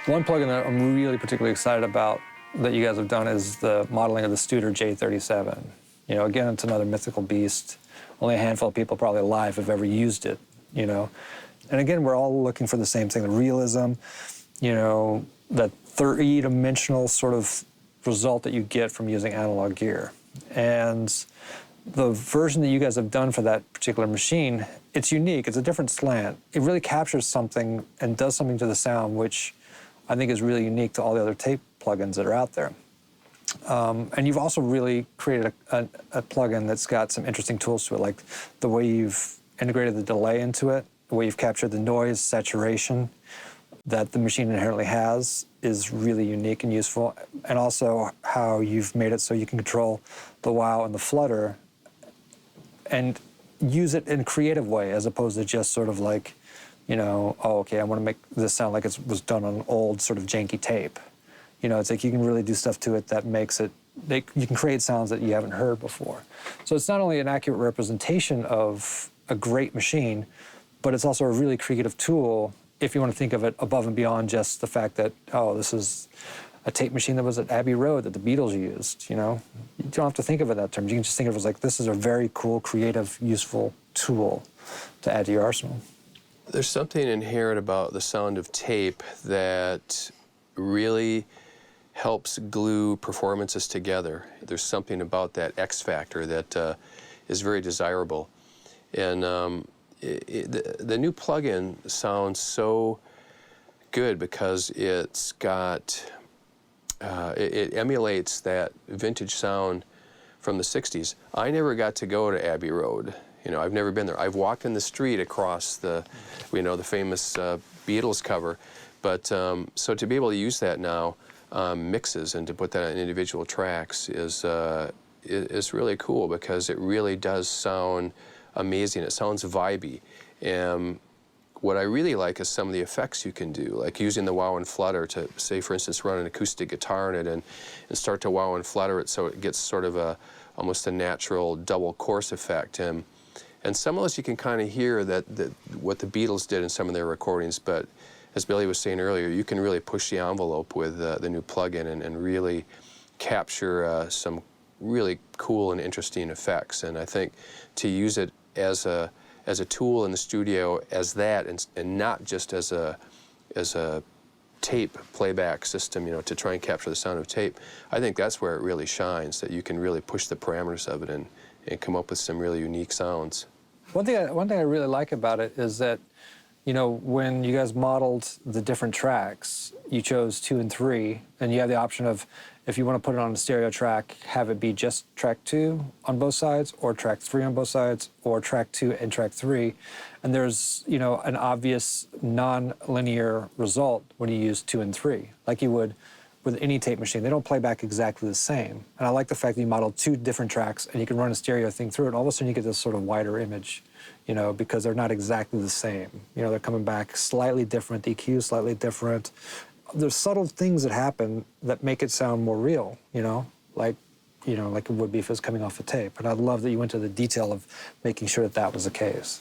One plugin that I'm really particularly excited about that you guys have done is the modeling of the Studer J37. You know, again, it's another mythical beast. Only a handful of people probably alive have ever used it, you know. And again, we're all looking for the same thing, the realism, you know, that three-dimensional sort of result that you get from using analog gear. And the version that you guys have done for that particular machine, it's unique, it's a different slant. It really captures something and does something to the sound which I think is really unique to all the other tape plugins that are out there. And you've also really created a plugin that's got some interesting tools to it, like the way you've integrated the delay into it, the way you've captured the noise saturation that the machine inherently has is really unique and useful, and also how you've made it so you can control the wow and the flutter and use it in a creative way as opposed to just sort of like, you know, oh, okay, I want to make this sound like it was done on an old sort of janky tape. You know, it's like you can really do stuff to it that makes it, you can create sounds that you haven't heard before. So it's not only an accurate representation of a great machine, but it's also a really creative tool if you want to think of it above and beyond just the fact that, oh, this is a tape machine that was at Abbey Road that the Beatles used, you know? You don't have to think of it that term. You can just think of it as like, this is a very cool, creative, useful tool to add to your arsenal. There's something inherent about the sound of tape that really helps glue performances together. There's something about that X factor that is very desirable. And the new plugin sounds so good because it's got, it emulates that vintage sound from the 60s. I never got to go to Abbey Road. You know, I've never been there. I've walked in the street across the, you know, the famous Beatles cover. But so to be able to use that now, mixes, and to put that on individual tracks is really cool because it really does sound amazing. It sounds vibey. And what I really like is some of the effects you can do, like using the wow and flutter to, say, for instance, run an acoustic guitar in it and start to wow and flutter it so it gets sort of a, almost a natural double course effect. And some of those you can kind of hear that what the Beatles did in some of their recordings, but as Billy was saying earlier, you can really push the envelope with the new plugin and really capture some really cool and interesting effects. And I think to use it as a tool in the studio as that, and not just as a tape playback system, you know, to try and capture the sound of tape, I think that's where it really shines, that you can really push the parameters of it and come up with some really unique sounds. One thing I really like about it is that, you know, when you guys modeled the different tracks, you chose 2 and 3, and you have the option of, if you want to put it on a stereo track, have it be just track 2 on both sides, or track 3 on both sides, or track 2 and track 3. And there's, you know, an obvious non-linear result when you use 2 and 3, like you would with any tape machine. They don't play back exactly the same. And I like the fact that you modeled 2 different tracks and you can run a stereo thing through it, and all of a sudden you get this sort of wider image, you know, because they're not exactly the same. You know, they're coming back slightly different, the EQ slightly different. There's subtle things that happen that make it sound more real, you know, like it would be if it was coming off a tape. And I love that you went to the detail of making sure that that was the case.